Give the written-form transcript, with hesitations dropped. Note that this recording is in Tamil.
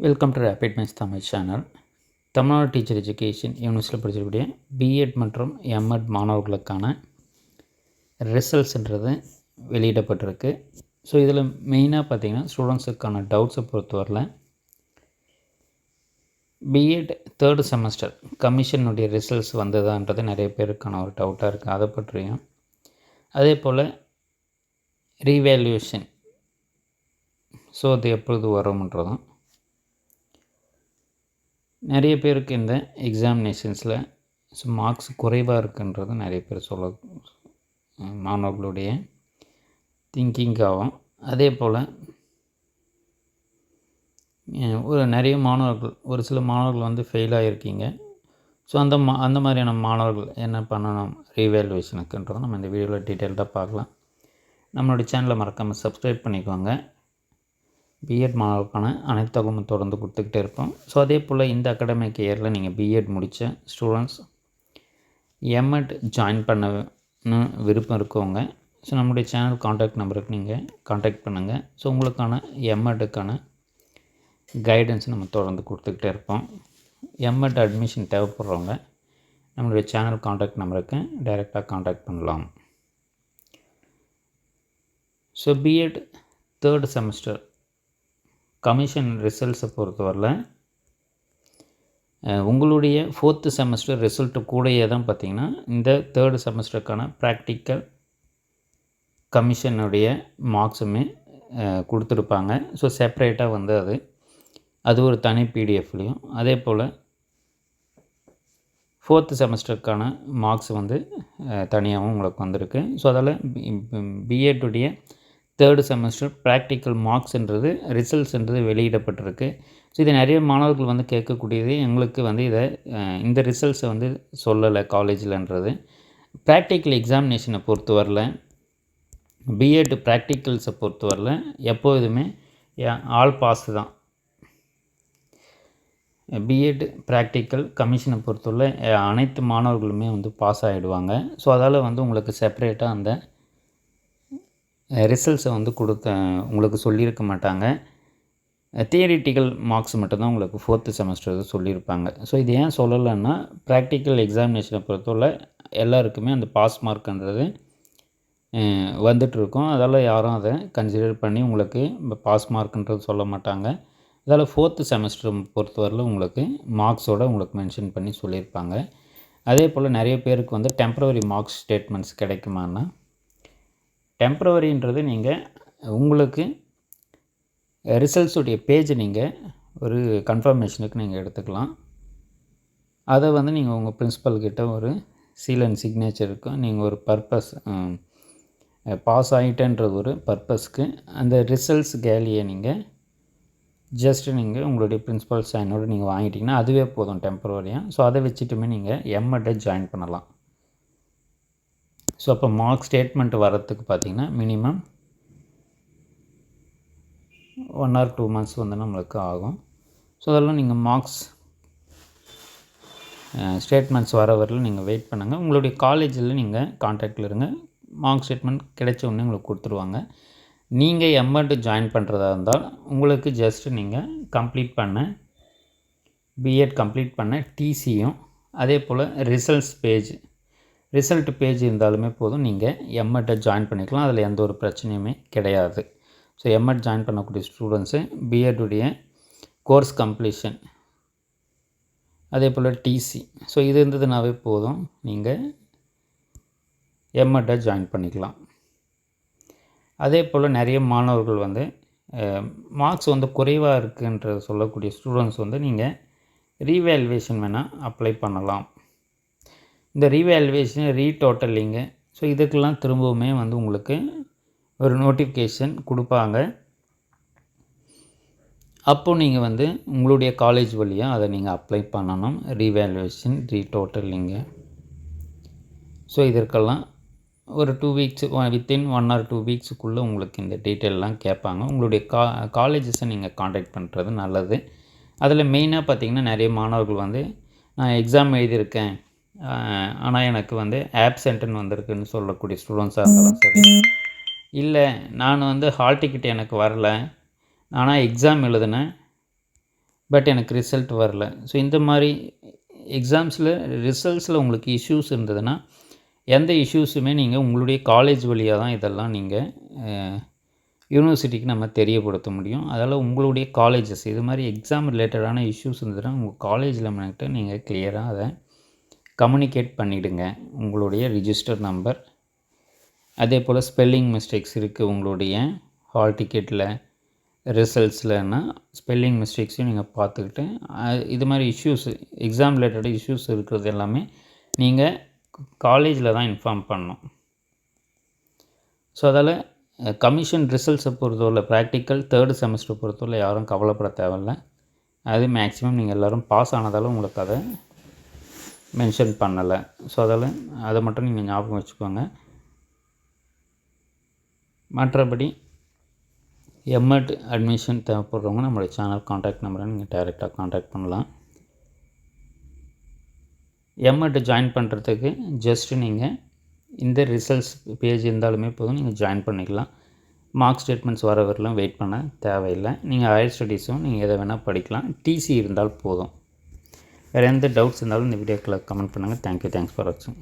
Welcome to rapid maths Tamil channel. Tamil Nadu teacher education யூனிவர்சிட்டியில் படிச்சிருக்கக்கூடிய பிஎட் மற்றும் எம்எட் மாணவர்களுக்கான ரிசல்ட்ஸ்ன்றது வெளியிடப்பட்டிருக்கு. ஸோ இதில் மெயினாக பார்த்திங்கன்னா ஸ்டூடெண்ட்ஸுக்கான டவுட்ஸை பொறுத்தவரையில் பிஎட் தேர்டு செமஸ்டர் கமிஷனுடைய ரிசல்ட்ஸ் வந்ததான்றது நிறைய பேருக்கான ஒரு டவுட்டாக இருக்குது. அதை பற்றியும் அதே போல் ரீவேல்யூஷன் ஸோ அது எப்பொழுது வரும்ன்றதும் நிறைய பேருக்கு இந்த எக்ஸாமினேஷன்ஸில் மார்க்ஸ் குறைவாக இருக்குன்றது நிறைய பேர் சொல்ல மாணவர்களுடைய திங்கிங்காகும். அதே போல் நிறைய மாணவர்கள் ஒரு சில மாணவர்கள் வந்து ஃபெயில் ஆகிருக்கீங்க. ஸோ அந்த மாதிரியான மாணவர்கள் என்ன பண்ணணும் ரீவேல்யூவேஷனுக்குன்றதை நம்ம இந்த வீடியோவில் டீட்டெயில்டாக பார்க்கலாம். நம்மளுடைய சேனலை மறக்காமல் சப்ஸ்கிரைப் பண்ணிக்கோங்க. பிஎட் மாணவர்களுக்கான அனைத்து தகவலும் தொடர்ந்து கொடுத்துக்கிட்டே இருப்போம். ஸோ அதே போல் இந்த அகாடமிக் இயரில் நீங்கள் பிஎட் முடித்த ஸ்டூடெண்ட்ஸ் எம்எட் ஜாயின் பண்ண விருப்பம் இருக்கவங்க ஸோ நம்மளுடைய சேனல் காண்டாக்ட் நம்பருக்கு நீங்கள் காண்டாக்ட் பண்ணுங்கள். ஸோ உங்களுக்கான எம்எட்டுக்கான கைடன்ஸ் நம்ம தொடர்ந்து கொடுத்துக்கிட்டே இருப்போம். எம்எட் அட்மிஷன் தேவைப்படுறவங்க நம்மளுடைய சேனல் காண்டாக்ட் நம்பருக்கு டைரெக்டாக காண்டாக்ட் பண்ணலாம். So BEd third semester commission ரிசல்ட்ஸை பொறுத்தவரையில் உங்களுடைய ஃபோர்த்து செமஸ்டர் ரிசல்ட்டு கூடயே தான் பார்த்திங்கன்னா இந்த தேர்டு செமஸ்டருக்கான ப்ராக்டிக்கல் கமிஷனுடைய மார்க்ஸுமே கொடுத்துருப்பாங்க. ஸோ செப்ரேட்டாக வந்து அது ஒரு தனி பிடிஎஃப்லேயும் அதே போல் ஃபோர்த்து செமஸ்டருக்கான மார்க்ஸ் வந்து தனியாகவும் உங்களுக்கு வந்திருக்கு. ஸோ அதால் பிஎட்டுடைய தேர்டு செமஸ்டர் ப்ராக்டிக்கல் மார்க்ஸ்ன்றது ரிசல்ட்ஸ்ன்றது வெளியிடப்பட்டிருக்கு. ஸோ இது நிறைய மாணவர்கள் வந்து கேட்கக்கூடியது எங்களுக்கு வந்து இந்த ரிசல்ட்ஸை வந்து சொல்லலை காலேஜில்ன்றது. ப்ராக்டிக்கல் எக்ஸாமினேஷனை பொறுத்தவரையில் பிஎட் ப்ராக்டிக்கல்ஸை பொறுத்தவரையில் எப்போதுமே ஆல் பாஸ் தான். பிஎட் ப்ராக்டிக்கல் கமிஷனை பொறுத்தவரை அனைத்து மாணவர்களுமே வந்து பாஸ் ஆகிடுவாங்க. ஸோ அதால் வந்து உங்களுக்கு செப்பரேட்டாக அந்த ரிசல்ட்ஸை வந்து உங்களுக்கு சொல்லியிருக்க மாட்டாங்க. தியரிட்டிக்கல் மார்க்ஸ் மட்டும்தான் உங்களுக்கு ஃபோர்த்து செமஸ்டர் சொல்லியிருப்பாங்க. ஸோ இது ஏன் சொல்லலைன்னா ப்ராக்டிக்கல் எக்ஸாமினேஷனை பொறுத்தவரை எல்லாருக்குமே அந்த பாஸ் மார்க்ன்றது வந்துட்டுருக்கும். அதால் யாரும் அதை கன்சிடர் பண்ணி உங்களுக்கு பாஸ் மார்க்ன்றது சொல்ல மாட்டாங்க. அதால் ஃபோர்த்து செமஸ்டர் பொறுத்தவரையில் உங்களுக்கு மார்க்ஸோடு உங்களுக்கு மென்ஷன் பண்ணி சொல்லியிருப்பாங்க. அதே போல் நிறைய பேருக்கு வந்து டெம்ப்ரவரி மார்க்ஸ் ஸ்டேட்மெண்ட்ஸ் கிடைக்குமான்னா டெம்ப்ரவரின்றது நீங்கள் உங்களுக்கு ரிசல்ட்ஸுடைய பேஜை நீங்கள் ஒரு கன்ஃபர்மேஷனுக்கு நீங்கள் எடுத்துக்கலாம். அதை வந்து நீங்கள் உங்கள் பிரின்ஸிபல்கிட்ட ஒரு சீல் அண்ட் சிக்னேச்சருக்கு நீங்கள் ஒரு பர்பஸ் பாஸ் ஆகிட்டேன்றது ஒரு பர்பஸ்க்கு அந்த ரிசல்ட்ஸ் கேலியை நீங்கள் நீங்கள் உங்களுடைய பிரின்ஸிபல் சைனோடு நீங்கள் வாங்கிட்டிங்கன்னா அதுவே போதும் டெம்பரவரியாக. ஸோ அதை வச்சுட்டுமே நீங்கள் எம்எட்டை ஜாயின் பண்ணலாம். ஸோ அப்போ மார்க் ஸ்டேட்மெண்ட் வரத்துக்கு பார்த்திங்கன்னா மினிமம் 1 or 2 months வந்து நம்மளுக்கு ஆகும். ஸோ அதெல்லாம் நீங்கள் மார்க்ஸ் ஸ்டேட்மெண்ட்ஸ் வர வரல நீங்கள் வெயிட் பண்ணுங்கள். உங்களுடைய காலேஜில் நீங்கள் கான்டாக்டில் இருங்க. மார்க் ஸ்டேட்மெண்ட் கிடைச்ச உடனே உங்களுக்கு கொடுத்துருவாங்க. நீங்கள் எம்எட் ஜாயின் பண்ணுறதா இருந்தால் உங்களுக்கு நீங்கள் பிஎட் கம்ப்ளீட் பண்ண டிசியும் அதே போல் ரிசல்ட் பேஜ் இருந்தாலுமே போதும், நீங்கள் எம்எட்டை ஜாயின் பண்ணிக்கலாம். அதில் எந்த ஒரு பிரச்சனையுமே கிடையாது. ஸோ எம்எட் ஜாயின் பண்ணக்கூடிய ஸ்டூடெண்ட்ஸு பிஎட்டுடைய கோர்ஸ் கம்ப்ளீஷன் அதே போல் டிசி ஸோ இது இருந்ததுனாவே போதும், நீங்கள் எம்எட்டை ஜாயின் பண்ணிக்கலாம். அதே போல் நிறைய மாணவர்கள் வந்து மார்க்ஸ் வந்து குறைவாக இருக்குன்ற சொல்லக்கூடிய ஸ்டூடெண்ட்ஸ் வந்து நீங்கள் ரீவேல்யூவேஷன் வேணால் அப்ளை பண்ணலாம். இந்த ரீவேல்யூவேஷன் ரீடோட்டலிங்கு ஸோ இதுக்கெல்லாம் திரும்பவுமே வந்து உங்களுக்கு ஒரு நோட்டிஃபிகேஷன் கொடுப்பாங்க. அப்போது நீங்கள் வந்து உங்களுடைய காலேஜ் வழியாக அதை நீங்கள் அப்ளை பண்ணணும். ரீவேல்யூவேஷன் ரீடோட்டலிங்கு ஸோ இதற்கெல்லாம் ஒரு 2 weeks வித்தின் 1 or 2 weeksக்குள்ளே உங்களுக்கு இந்த டீட்டெயிலெலாம் கேட்பாங்க. உங்களுடைய காலேஜஸை நீங்கள் காண்டாக்ட் பண்ணுறது நல்லது. அதில் மெயினாக பார்த்திங்கன்னா நிறைய மாணவர்கள் வந்து நான் எக்ஸாம் எழுதியிருக்கேன் ஆனால் எனக்கு வந்து ஆப்சென்ட்டுன்னு வந்திருக்குன்னு சொல்லக்கூடிய ஸ்டூடெண்ட்ஸாக இருந்தாலும் சரி, இல்லை நான் வந்து ஹால் டிக்கெட் எனக்கு வரல, ஆனால் எக்ஸாம் எழுதினேன், பட் எனக்கு ரிசல்ட் வரல. ஸோ இந்த மாதிரி எக்ஸாம்ஸில் ரிசல்ட்ஸில் உங்களுக்கு இஷ்யூஸ் இருந்ததுன்னா, எந்த இஷ்யூஸுமே நீங்கள் உங்களுடைய காலேஜ் வழியாக தான் இதெல்லாம் நீங்கள் யூனிவர்சிட்டிக்கு நம்ம தெரியப்படுத்த முடியும். அதால் உங்களுடைய காலேஜஸ் இது மாதிரி எக்ஸாம் ரிலேட்டடான இஷ்யூஸ் இருந்ததுன்னா உங்கள் காலேஜில் நம்மகிட்ட நீங்கள் கிளியராக அதை கம்யூனிகேட் பண்ணிவிடுங்க. உங்களுடைய ரிஜிஸ்டர் நம்பர், அதே போல் ஸ்பெல்லிங் மிஸ்டேக்ஸ் இருக்குது உங்களுடைய ஹால் டிக்கெட்டில் ரிசல்ட்ஸ்லன்னா ஸ்பெல்லிங் மிஸ்டேக்ஸையும் நீங்கள் பார்த்துக்கிட்டு இது மாதிரி இஷ்யூஸ் எக்ஸாம் ரிலேட்டட் இஷ்யூஸ் இருக்கிறது எல்லாமே நீங்கள் காலேஜில் தான் இன்ஃபார்ம் பண்ணணும். ஸோ அதால் கமிஷன் ரிசல்ட்ஸை பொறுத்தவரை ப்ராக்டிக்கல் 3rd செமஸ்டர் பொறுத்தவரை யாரும் கவலைப்பட தேவையில்ல. அது மேக்ஸிமம் நீங்கள் எல்லோரும் பாஸ் ஆனதால் உங்களுக்கு அதை மென்ஷன் பண்ணலை. ஸோ அதால் அதை மட்டும் நீங்கள் ஞாபகம் வச்சுக்கோங்க. மற்றபடி எம்எட் அட்மிஷன் தேவைப்படுறவங்க நம்மளுடைய சேனல் காண்டாக்ட் நம்பரை நீங்கள் டைரெக்டாக காண்டாக்ட் பண்ணலாம். எம்எட் ஜாயின் பண்ணுறதுக்கு ஜஸ்ட்டு நீங்கள் இந்த ரிசல்ட்ஸ் பேஜ் இருந்தாலுமே போதும், நீங்கள் ஜாயின் பண்ணிக்கலாம். மார்க் ஸ்டேட்மெண்ட்ஸ் வர வரலாம் வெயிட் பண்ண தேவையில்லை. நீங்கள் ஹையர் ஸ்டடீஸும் நீங்கள் எதை வேணால் படிக்கலாம். டிசி இருந்தால் போதும். வேறு எந்த டவுட்ஸ் இருந்தாலும் இந்த வீடியோக்களை கமெண்ட் பண்ணுங்கள். தேங்க்யூ. தேங்க்ஸ் ஃபார் வாட்சிங்.